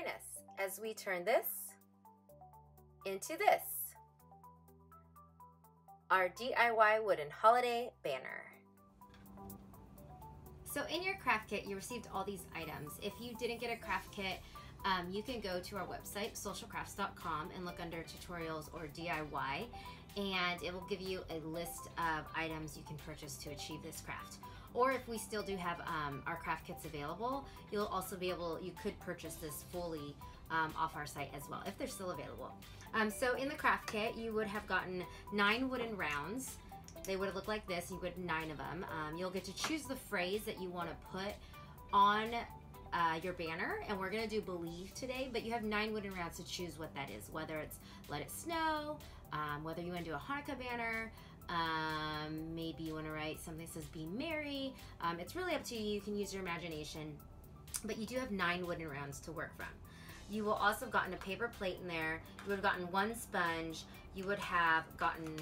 join us as we turn this into this, our DIY wooden holiday banner. So in your craft kit, you received all these items. If you didn't get a craft kit, you can go to our website, socialcrafts.com, and look under tutorials or DIY, and it will give you a list of items you can purchase to achieve this craft. Or if we still do have our craft kits available, you'll also be able, you could purchase this fully off our site as well, if they're still available. So in the craft kit, you would have gotten 9 wooden rounds. They would have looked like this. You would 9 of them. You'll get to choose the phrase that you want to put on your banner, and we're gonna do believe today, but you have 9 wooden rounds to choose what that is, whether it's let it snow, whether you want to do a Hanukkah banner, maybe you want to write something that says be merry. It's really up to you. You can use your imagination, but you do have 9 wooden rounds to work from. You will also have gotten a paper plate in there. You would have gotten 1 sponge. You would have gotten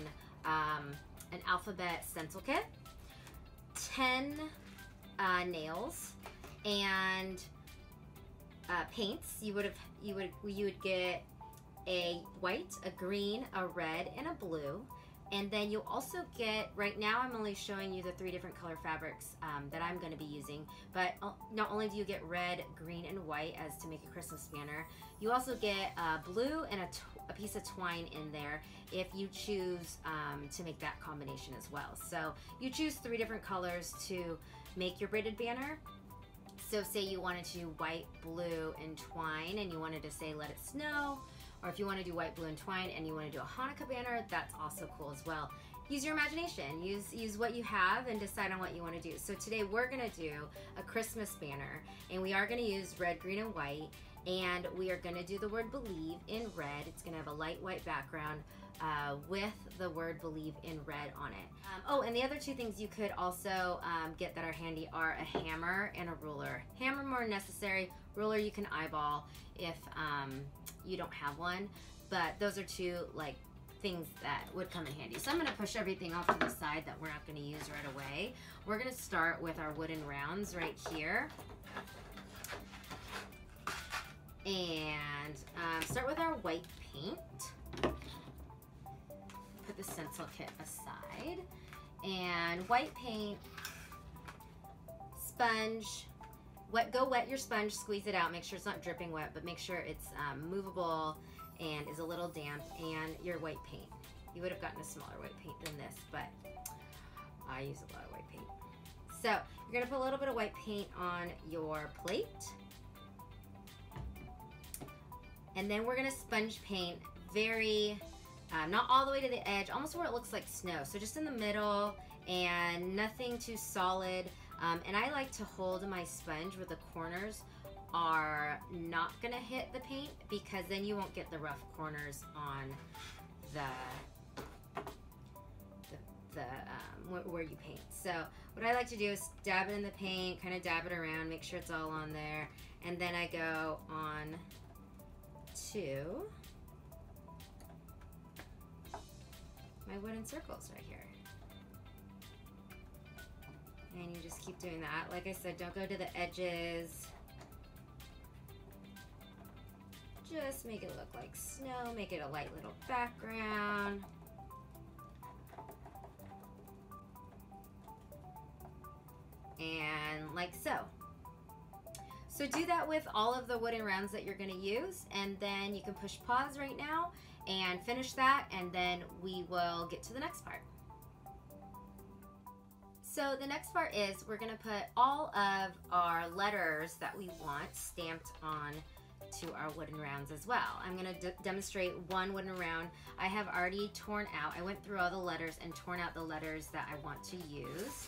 an alphabet stencil kit, 10 nails, and paints. You would get a white, a green, a red, and a blue. And then you'll also get, right now I'm only showing you the 3 different color fabrics that I'm going to be using, but not only do you get red, green, and white as to make a Christmas banner, you also get blue and a piece of twine in there if you choose to make that combination as well. So you choose 3 different colors to make your braided banner. So say you wanted to do white, blue, and twine, and you wanted to say let it snow, or if you want to do white, blue, and twine and you want to do a Hanukkah banner, that's also cool as well. Use your imagination, use what you have and decide on what you want to do. So today we're going to do a Christmas banner, and we are going to use red, green, and white, and we are going to do the word believe in red. It's going to have a light white background with the word believe in red on it. Oh, and the other 2 things you could also get that are handy are a hammer and a ruler. Hammer more necessary, ruler you can eyeball if you don't have one, but those are 2 like things that would come in handy. So I'm going to push everything off to the side that we're not going to use right away. We're going to start with our wooden rounds right here, and start with our white paint. Put the stencil kit aside, and white paint, sponge, go wet your sponge, squeeze it out, make sure it's not dripping wet, but make sure it's movable and is a little damp, and your white paint. You would have gotten a smaller white paint than this, but I use a lot of white paint. So you're gonna put a little bit of white paint on your plate, and then we're gonna sponge paint very, not all the way to the edge, almost where it looks like snow. So just in the middle, and nothing too solid. And I like to hold my sponge where the corners are not gonna hit the paint, because then you won't get the rough corners on where you paint. So what I like to do is dab it in the paint, kind of dab it around, make sure it's all on there, and then I go on to my wooden circles right here. And you just keep doing that. Like I said, don't go to the edges. Just make it look like snow, make it a light little background. And like so. So do that with all of the wooden rounds that you're gonna use, and then you can push pause right now and finish that, and then we will get to the next part. So the next part is we're gonna put all of our letters that we want stamped on to our wooden rounds as well. I'm gonna demonstrate one wooden round. I have already torn out, I went through all the letters and torn out the letters that I want to use.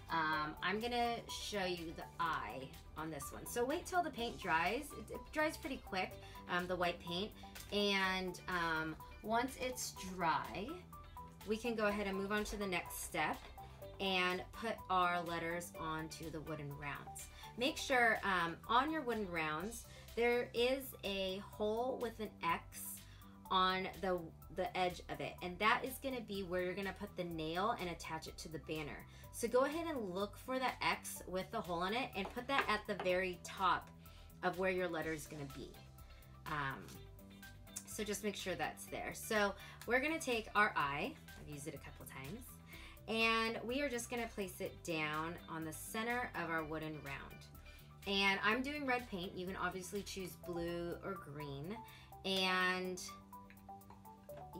I'm gonna show you the I on this one. So wait till the paint dries. It dries pretty quick, the white paint. And once it's dry, we can go ahead and move on to the next step and put our letters onto the wooden rounds. Make sure on your wooden rounds, there is a hole with an X on the edge of it, and that is going to be where you're going to put the nail and attach it to the banner. So go ahead and look for that X with the hole in it and put that at the very top of where your letter is going to be. So just make sure that's there. So we're gonna take our eye, I've used it a couple times, and we are just gonna place it down on the center of our wooden round. And I'm doing red paint. You can obviously choose blue or green. And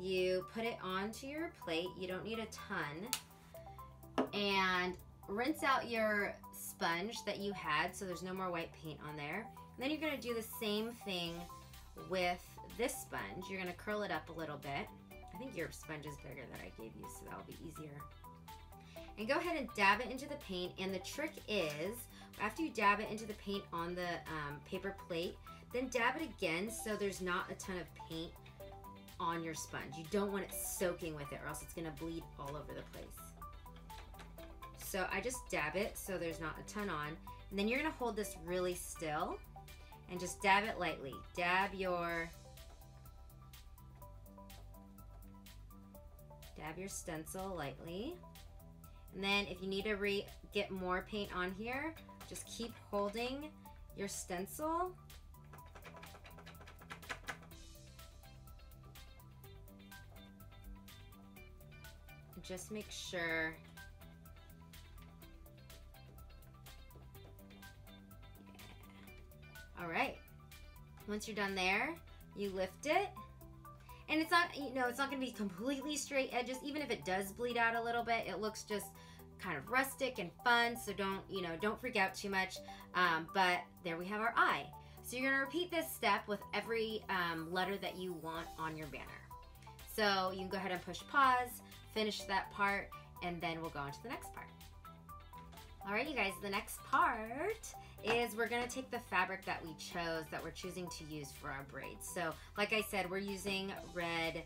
you put it onto your plate. You don't need a ton. And rinse out your sponge that you had so there's no more white paint on there. And then you're gonna do the same thing with this sponge. You're gonna curl it up a little bit. I think your sponge is bigger than I gave you, so that'll be easier. And go ahead and dab it into the paint. And the trick is, after you dab it into the paint on the paper plate, then dab it again so there's not a ton of paint on your sponge. You don't want it soaking with it or else it's gonna bleed all over the place. So I just dab it so there's not a ton on. And then you're gonna hold this really still and just dab it lightly. Dab your stencil lightly. And then if you need to get more paint on here, just keep holding your stencil. And just make sure. Yeah. All right. Once you're done there, you lift it. And it's not, it's not going to be completely straight edges. Even if it does bleed out a little bit, it looks just kind of rustic and fun. So don't freak out too much. But there we have our eye. So you're going to repeat this step with every letter that you want on your banner. So you can go ahead and push pause, finish that part, and then we'll go on to the next part. All right, you guys, the next part is we're gonna take the fabric that we chose, that we're choosing to use for our braids. So like I said, we're using red,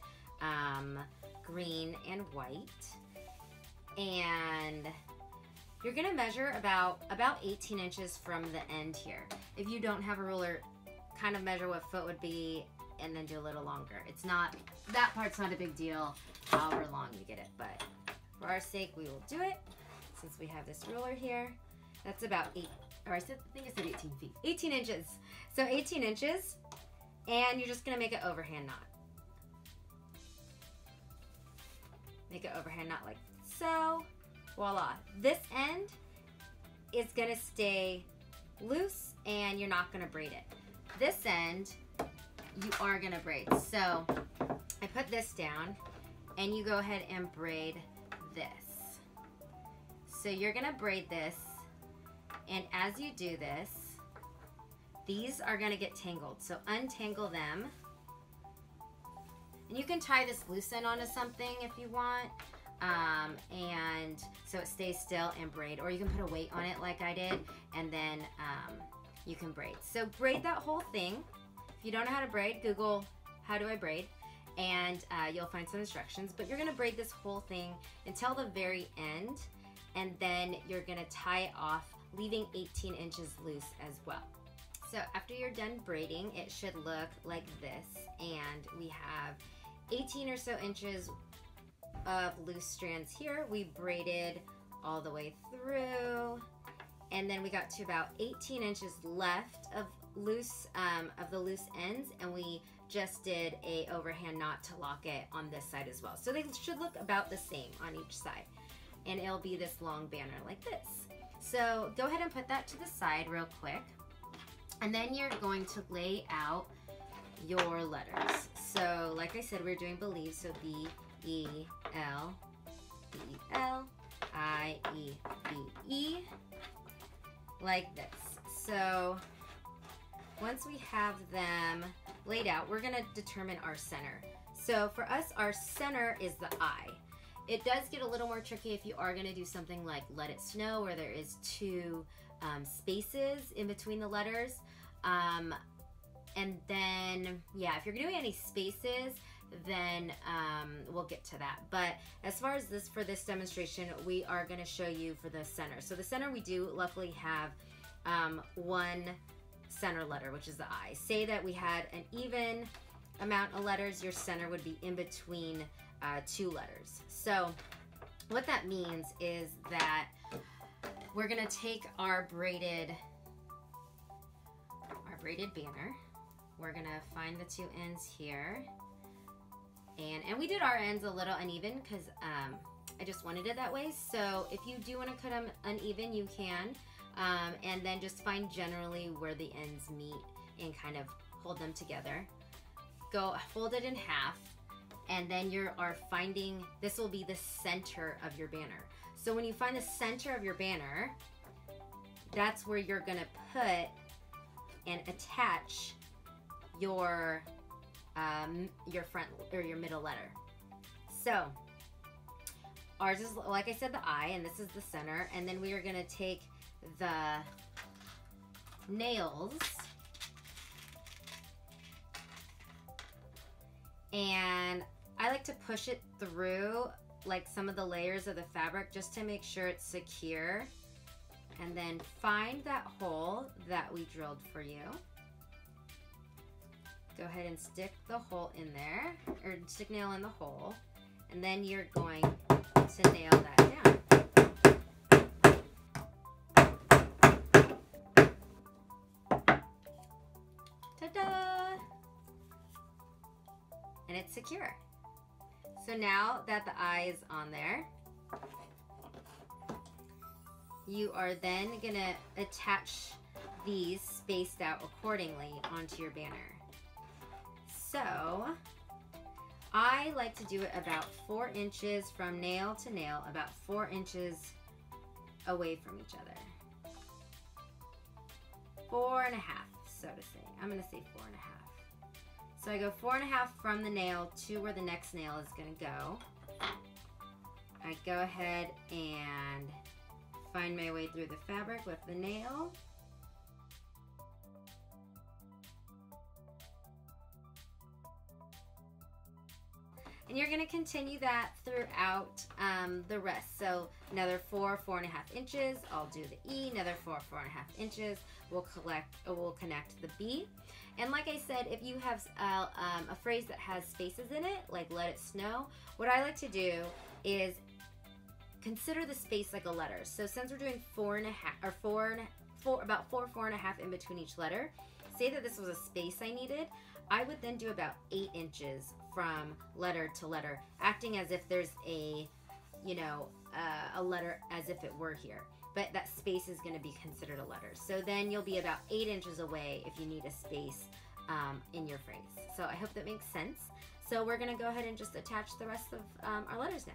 green, and white. And you're gonna measure about 18 inches from the end here. If you don't have a ruler, kind of measure what foot would be and then do a little longer. It's not, that part's not a big deal, however long you get it, but for our sake, we will do it. Since we have this ruler here, that's about I think I said 18 feet. 18 inches. So 18 inches, and you're just gonna make an overhand knot. Make an overhand knot like so. Voila. This end is gonna stay loose and you're not gonna braid it. This end, you are gonna braid. So I put this down and you go ahead and braid this. So you're gonna braid this, and as you do this, these are gonna get tangled. So untangle them. And you can tie this loose end onto something if you want, and so it stays still and braid, or you can put a weight on it like I did, and then you can braid. So braid that whole thing. If you don't know how to braid, Google how do I braid, and you'll find some instructions, but you're gonna braid this whole thing until the very end, and then you're gonna tie it off, leaving 18 inches loose as well. So after you're done braiding, it should look like this, and we have 18 or so inches of loose strands here. We braided all the way through, and then we got to about 18 inches left of the loose ends, and we just did a overhand knot to lock it on this side as well. So they should look about the same on each side, and it'll be this long banner like this. So go ahead and put that to the side real quick, and then you're going to lay out your letters. So like I said, we're doing believe, so B-E-L, B-E-L, I-E-B-E, like this. So once we have them laid out, we're gonna determine our center. So for us, our center is the I. It does get a little more tricky if you are gonna do something like Let It Snow, where there is two spaces in between the letters. And then, yeah, if you're doing any spaces, then we'll get to that. But as far as this, for this demonstration, we are gonna show you for the center. So the center, we do luckily have one center letter, which is the I. Say that we had an even amount of letters, your center would be in between two letters. So what that means is that we're gonna take our braided banner, we're gonna find the two ends here. And we did our ends a little uneven because I just wanted it that way. So if you do want to cut them uneven, you can. And then just find generally where the ends meet and kind of hold them together. Go fold it in half, and then you are finding, this will be the center of your banner. So when you find the center of your banner, that's where you're gonna put and attach your front or your middle letter. So ours is, like I said, the I, and this is the center, and then we are gonna take the nails and I like to push it through like some of the layers of the fabric just to make sure it's secure, and then find that hole that we drilled for you. Go ahead and stick the hole in there, or stick nail in the hole, and then you're going to nail that down. Ta-da! And it's secure. So now that the eye is on there, you are then gonna attach these spaced out accordingly onto your banner. So I like to do it about 4 inches from nail to nail, about 4 inches away from each other. 4.5, so to say. I'm gonna say 4.5. So I go 4.5 from the nail to where the next nail is gonna go. I go ahead and find my way through the fabric with the nail. And you're going to continue that throughout the rest. So another 4.5 inches. I'll do the E. Another 4.5 inches. We'll connect the B. And like I said, if you have a phrase that has spaces in it, like "let it snow," what I like to do is consider the space like a letter. So since we're doing 4.5 or about 4.5 in between each letter, say that this was a space I needed, I would then do about 8 inches from letter to letter, acting as if there's a letter as if it were here. But that space is going to be considered a letter. So then you'll be about 8 inches away if you need a space in your phrase. So I hope that makes sense. So we're going to go ahead and just attach the rest of our letters now.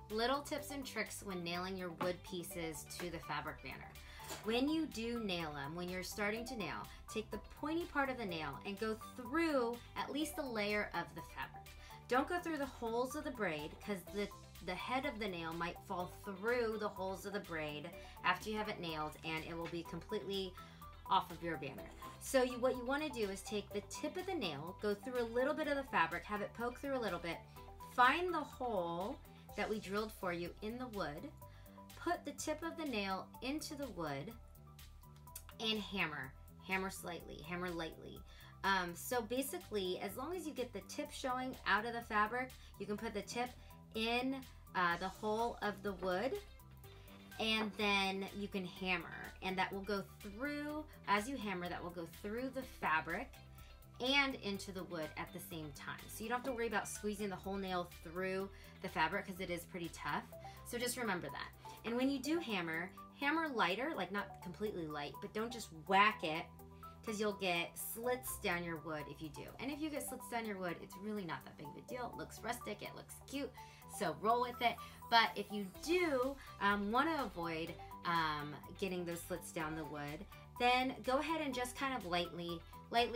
Little tips and tricks when nailing your wood pieces to the fabric banner. When you do nail them, when you're starting to nail, take the pointy part of the nail and go through at least a layer of the fabric. Don't go through the holes of the braid, because the head of the nail might fall through the holes of the braid after you have it nailed, and it will be completely off of your banner. So what you want to do is take the tip of the nail, go through a little bit of the fabric, have it poke through a little bit, find the hole that we drilled for you in the wood, put the tip of the nail into the wood, and hammer slightly, hammer lightly. So basically, as long as you get the tip showing out of the fabric, you can put the tip in the hole of the wood, and then you can hammer, and that will go through, as you hammer, that will go through the fabric and into the wood at the same time. So you don't have to worry about squeezing the whole nail through the fabric, because it is pretty tough. So just remember that. And when you do hammer, hammer lighter, like not completely light, but don't just whack it, because you'll get slits down your wood if you do. And if you get slits down your wood, it's really not that big of a deal. It looks rustic, it looks cute, so roll with it. But if you do want to avoid getting those slits down the wood, then go ahead and just kind of lightly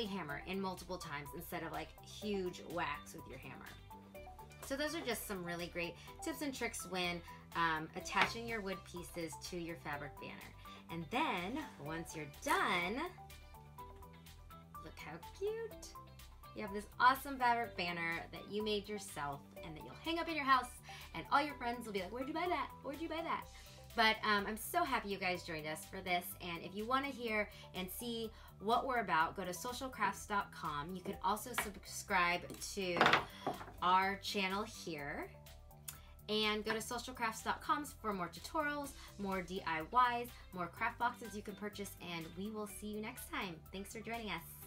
hammer in multiple times instead of like huge whacks with your hammer. So those are just some really great tips and tricks when attaching your wood pieces to your fabric banner. And then once you're done, look how cute. You have this awesome fabric banner that you made yourself and that you'll hang up in your house, and all your friends will be like, where'd you buy that? Where'd you buy that? But I'm so happy you guys joined us for this, and if you want to hear and see what we're about, go to socialcrafts.com. You can also subscribe to our channel here, and go to socialcrafts.com for more tutorials, more DIYs, more craft boxes you can purchase, and we will see you next time. Thanks for joining us.